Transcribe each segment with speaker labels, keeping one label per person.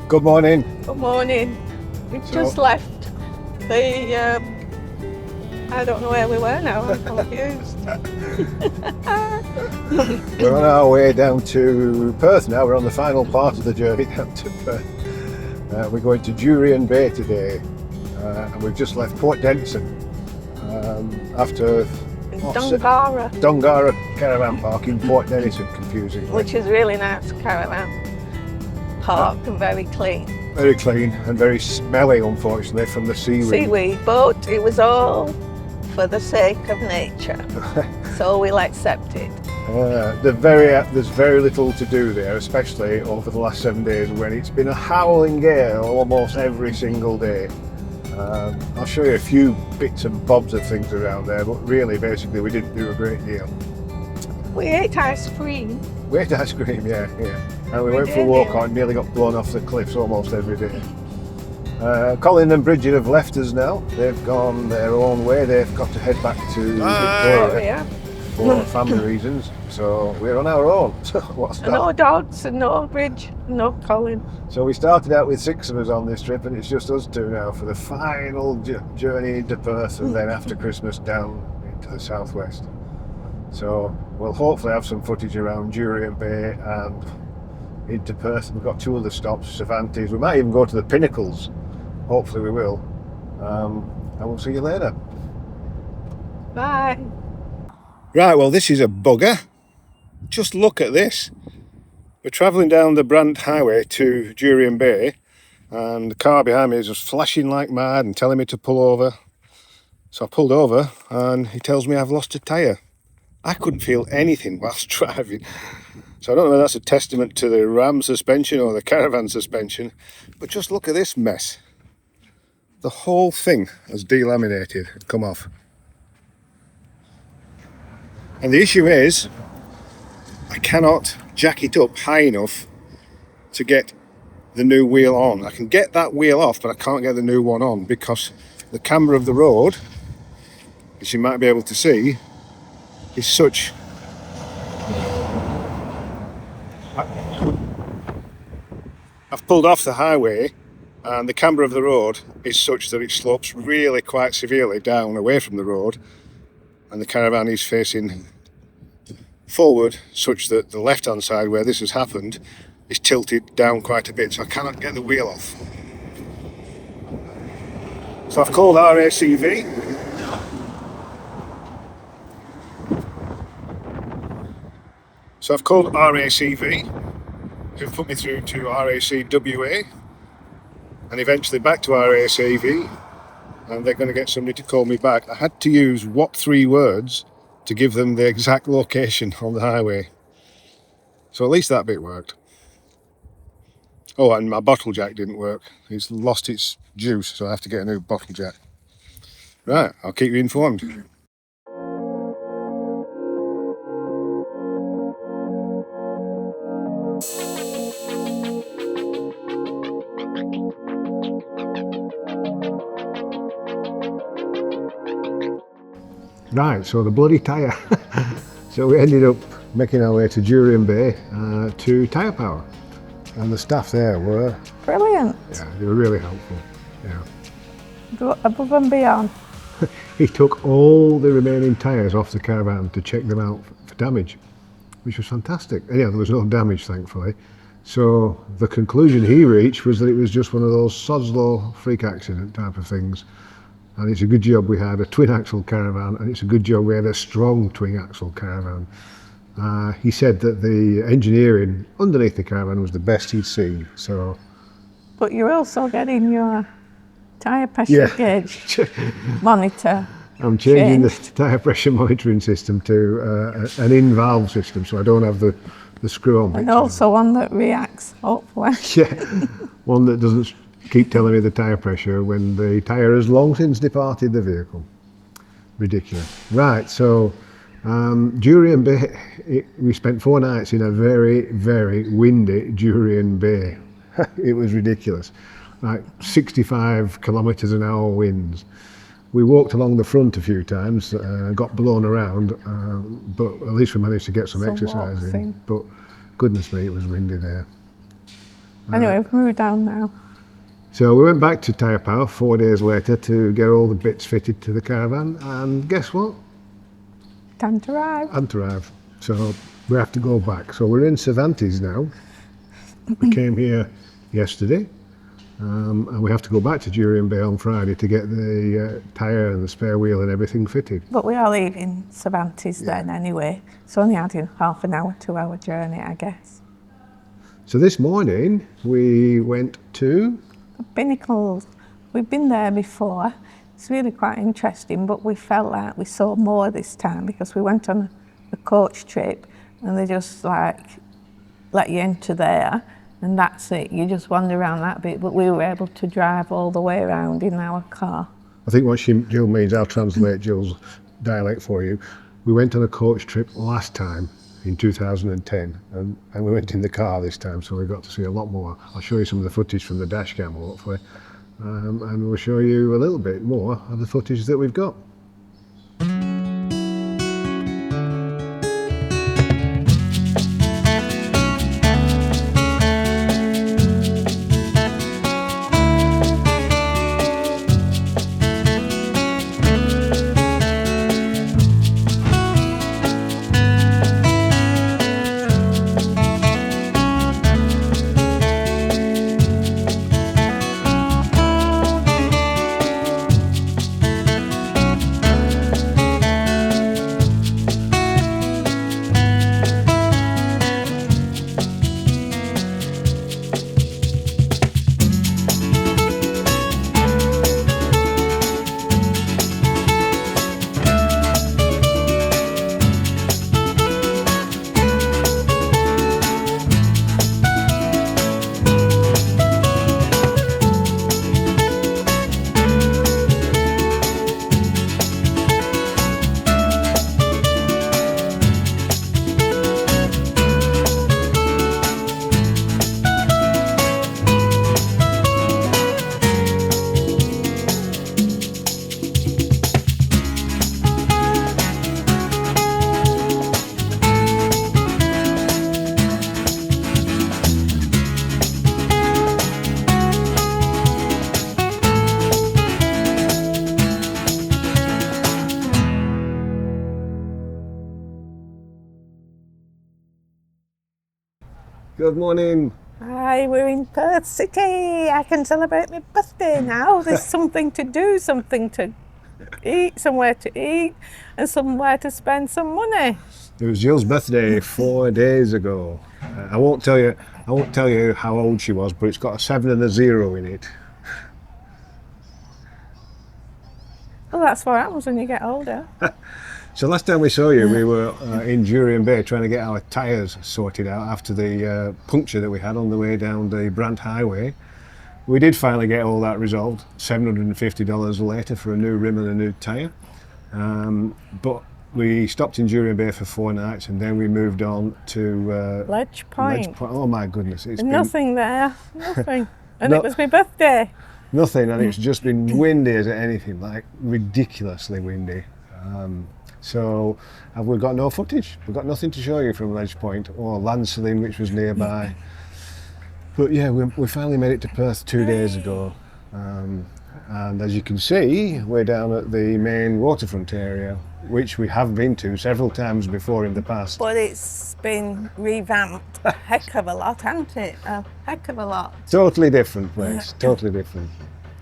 Speaker 1: Good morning.
Speaker 2: Good morning. We've just left the, I don't know where we were now, I'm confused.
Speaker 1: We're on our way down to Perth now. We're on the final part of the journey down to Perth. We're going to Jurien Bay today, and we've just left Port Denison after Dongara Caravan Park in Port Denison, confusingly.
Speaker 2: Which is really nice, Caravan Park, and very clean.
Speaker 1: Very clean and very smelly, unfortunately, from the seaweed.
Speaker 2: Seaweed, but it was all for the sake of nature, so we'll accept it.
Speaker 1: There's very little to do there, especially over the last 7 days when it's been a howling gale almost every single day. I'll show you a few bits and bobs of things around there, but really, basically, we didn't do a great deal.
Speaker 2: We ate ice cream.
Speaker 1: We ate ice cream, yeah. And we went for a walk on, nearly got blown off the cliffs almost every day. Colin and Bridget have left us now. They've gone their own way. They've got to head back to Victoria for family reasons. So we're on our own. So what's that?
Speaker 2: No dogs and no Bridge, no Colin.
Speaker 1: So we started out with 6 of us on this trip, and it's just us 2 now for the final journey into Perth, and then after Christmas down into the southwest. So we'll hopefully have some footage around Jurien Bay and into Perth. We've got 2 other stops, Cervantes. We might even go to the Pinnacles. Hopefully we will. And we'll see you later.
Speaker 2: Bye.
Speaker 1: Right, well, this is a bugger. Just look at this. We're travelling down the Brant Highway to Jurien Bay, and the car behind me is just flashing like mad and telling me to pull over. So I pulled over, and he tells me I've lost a tyre. I couldn't feel anything whilst driving. So I don't know whether that's a testament to the Ram suspension or the Caravan suspension, but just look at this mess. The whole thing has delaminated and come off. And the issue is, I cannot jack it up high enough to get the new wheel on. I can get that wheel off, but I can't get the new one on because the camber of the road, as you might be able to see, is such. I've pulled off the highway, and the camber of the road is such that it slopes really quite severely down away from the road, and the Caravan is facing forward such that the left hand side where this has happened is tilted down quite a bit, so I cannot get the wheel off. So I've called RACV. Who put me through to RACWA and eventually back to RACV, and they're going to get somebody to call me back. I had to use what 3 words to give them the exact location on the highway. So at least that bit worked. Oh, and my bottle jack didn't work. It's lost its juice, so I have to get a new bottle jack. Right, I'll keep you informed. Right, so the bloody tyre. So we ended up making our way to Jurien Bay to Tyre Power, and the staff there were
Speaker 2: Brilliant.
Speaker 1: Yeah, they were really helpful. Yeah.
Speaker 2: Above and beyond.
Speaker 1: He took all the remaining tyres off the Caravan to check them out for damage, which was fantastic. And yeah, there was no damage, thankfully. So the conclusion he reached was that it was just one of those Soslow freak accident type of things. And it's a good job we had a twin axle Caravan, and it's a good job we had a strong twin axle Caravan. He said that the engineering underneath the Caravan was the best he'd seen. So,
Speaker 2: but you're also getting your tyre pressure gauge monitor.
Speaker 1: I'm changing the tyre pressure monitoring system to an in-valve system, so I don't have the screw on.
Speaker 2: And also one that reacts, hopefully.
Speaker 1: Yeah, one that doesn't keep telling me the tyre pressure when the tyre has long since departed the vehicle. Ridiculous. Right, so Jurien Bay, we spent 4 nights in a very, very windy Jurien Bay. It was ridiculous. Like 65 kilometres an hour winds. We walked along the front a few times, got blown around, but at least we managed to get some exercise in. But goodness me, it was windy there.
Speaker 2: Anyway, we've moved down now.
Speaker 1: So we went back to Tyre Power 4 days later to get all the bits fitted to the caravan, and guess what?
Speaker 2: Time to arrive.
Speaker 1: Hadn't arrived. So we have to go back. So we're in Cervantes now. We came here yesterday, and we have to go back to Jurien Bay on Friday to get the tyre and the spare wheel and everything fitted.
Speaker 2: But we are leaving Cervantes then anyway. It's only adding half an hour to our journey, I guess.
Speaker 1: So this morning we went to
Speaker 2: Pinnacles. We've been there before. It's really quite interesting, but we felt like we saw more this time because we went on a coach trip and they just like let you into there and that's it. You just wander around that bit, but we were able to drive all the way around in our car.
Speaker 1: I think what Jill means, I'll translate Jill's dialect for you. We went on a coach trip last time in 2010 and we went in the car this time, so we got to see a lot more. I'll show you some of the footage from the dash cam hopefully, and we'll show you a little bit more of the footage that we've got. Good morning.
Speaker 2: Hi, we're in Perth City. I can celebrate my birthday now. There's something to do, something to eat, somewhere to eat, and somewhere to spend some money.
Speaker 1: It was Jill's birthday 4 days ago. I won't tell you how old she was, but it's got a 7 and a 0 in it.
Speaker 2: Well, that's what happens when you get older.
Speaker 1: So last time we saw you, we were in Jurien Bay trying to get our tyres sorted out after the puncture that we had on the way down the Brant Highway. We did finally get all that resolved, $750 later for a new rim and a new tyre. But we stopped in Jurien Bay for 4 nights and then we moved on to
Speaker 2: Ledge Point.
Speaker 1: Oh my goodness. It's
Speaker 2: nothing there, nothing. And it was my birthday.
Speaker 1: Nothing, and it's just been windy as anything, like ridiculously windy. So we've got no footage. We've got nothing to show you from Ledge Point or Lancelin, which was nearby. But yeah, we finally made it to Perth 2 days ago. And as you can see, we're down at the main waterfront area, which we have been to several times before in the past.
Speaker 2: But it's been revamped a heck of a lot, hasn't it? A heck of a lot.
Speaker 1: Totally different place, totally different.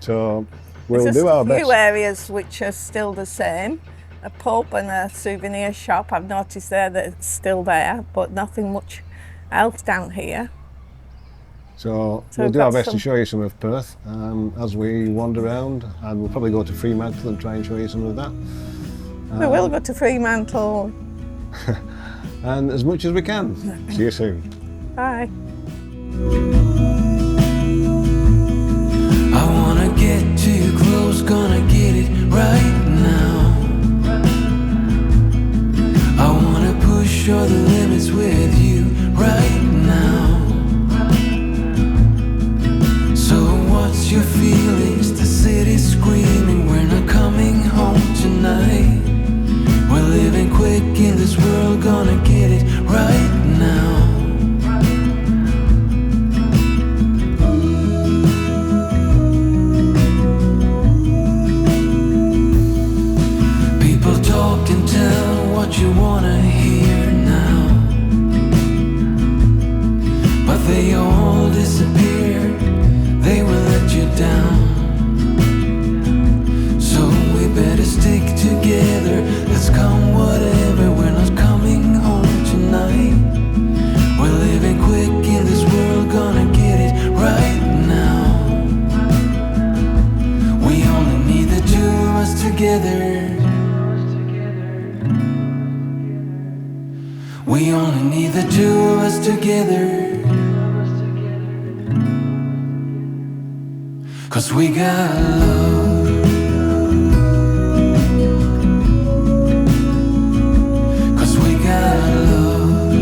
Speaker 1: So we'll
Speaker 2: There's
Speaker 1: do our best.
Speaker 2: a few areas which are still the same. A pub and a souvenir shop, I've noticed there that it's still there, but nothing much else down here.
Speaker 1: So we'll do our best to show you some of Perth as we wander around, and we'll probably go to Fremantle and try and show you some of that.
Speaker 2: We will go to Fremantle.
Speaker 1: And as much as we can. See you soon.
Speaker 2: Bye.
Speaker 3: I wanna get too close, gonna get it right now. I wanna push all the limits with you right now. So what's your feelings? The city's screaming, we're not coming home tonight. We're living quick in this world, gonna get it right now. together. We only need the two of us together. 'Cause we got love. 'Cause we got love.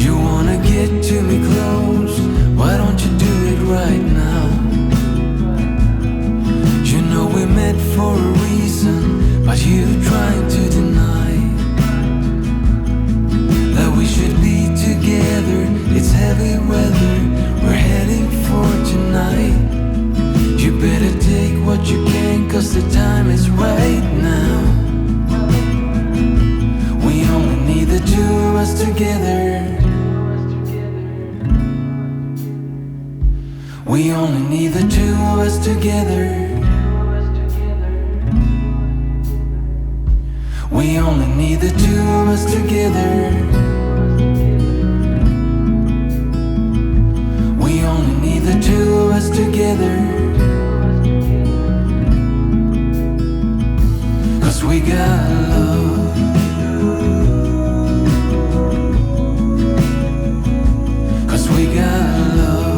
Speaker 3: You wanna get to me close, why don't you do it right now? You know we met for a reason, but you trying to deny that we should be together. It's heavy weather we're heading for tonight. You better take what you can, 'cause the time is right now. We only need the two of us together. We only need the two of us together. We only need the two of us together. We only need the two of us together. 'Cause we got love. 'Cause we got love.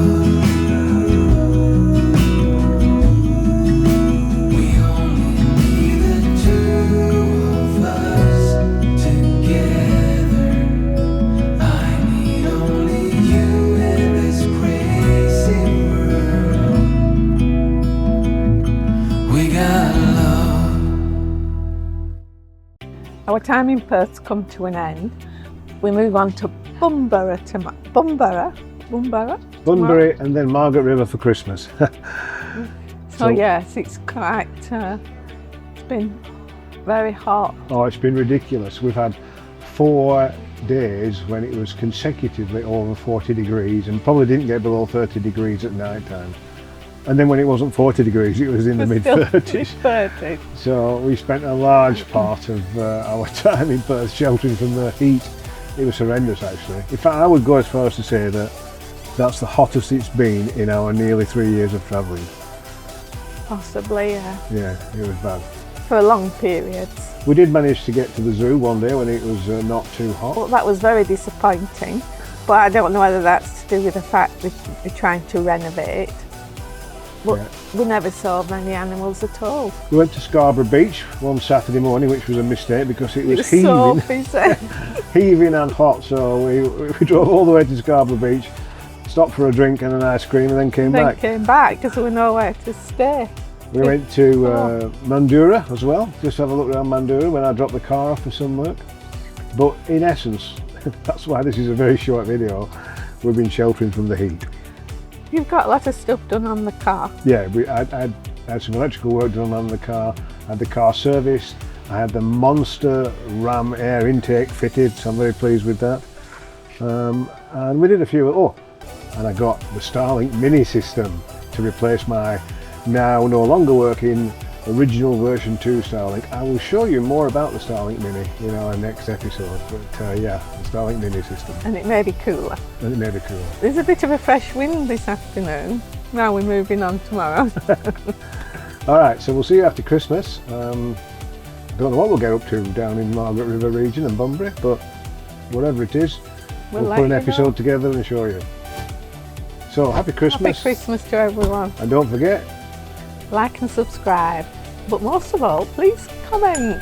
Speaker 3: We only need the two of us together. I need only you in this crazy world. We got love.
Speaker 2: Our time in Perth's come to an end. We move on to Bunbury tomorrow.
Speaker 1: Bunbury and then Margaret River for Christmas.
Speaker 2: So yes, it's quite, it's been very hot.
Speaker 1: Oh, it's been ridiculous. We've had 4 days when it was consecutively over 40 degrees and probably didn't get below 30 degrees at night time. And then when it wasn't 40 degrees, it was in the mid-30s. So we spent a large part of our time in Perth sheltering from the heat. It was horrendous, actually. In fact, I would go as far as to say that that's the hottest it's been in our nearly 3 years of travelling.
Speaker 2: Possibly, yeah.
Speaker 1: Yeah, it was bad.
Speaker 2: For long periods.
Speaker 1: We did manage to get to the zoo one day when it was not too hot.
Speaker 2: Well, that was very disappointing, but I don't know whether that's to do with the fact that we're trying to renovate. But
Speaker 1: Yeah.
Speaker 2: we never saw many animals at all.
Speaker 1: We went to Scarborough Beach one Saturday morning, which was a mistake because it was
Speaker 2: It was
Speaker 1: heaving,
Speaker 2: so busy.
Speaker 1: heaving and hot. So we drove all the way to Scarborough Beach, stopped for a drink and an ice cream, and then came
Speaker 2: Then
Speaker 1: back.
Speaker 2: came back because there was nowhere to stay.
Speaker 1: We went to Mandurah as well, just to have a look around Mandurah when I dropped the car off for some work. But in essence, that's why this is a very short video, we've been sheltering from the heat.
Speaker 2: You've got a lot of stuff done on the car.
Speaker 1: Yeah, I had some electrical work done on the car, I had the car serviced, I had the monster Ram air intake fitted, so I'm very pleased with that. And we did a few, and I got the Starlink mini system to replace my now no longer working original version 2 Starlink. I will show you more about the Starlink Mini in our next episode, but yeah, the Starlink Mini system.
Speaker 2: And it may be cooler.
Speaker 1: And it may be cool.
Speaker 2: There's a bit of a fresh wind this afternoon. Now we're moving on tomorrow.
Speaker 1: Alright, so we'll see you after Christmas. Don't know what we'll get up to down in Margaret River region and Bunbury, but whatever it is, we'll
Speaker 2: let
Speaker 1: put an
Speaker 2: you
Speaker 1: episode
Speaker 2: know.
Speaker 1: together and show you. So happy Christmas.
Speaker 2: Happy Christmas to everyone.
Speaker 1: And don't forget,
Speaker 2: Like and subscribe. But most of all, please comment.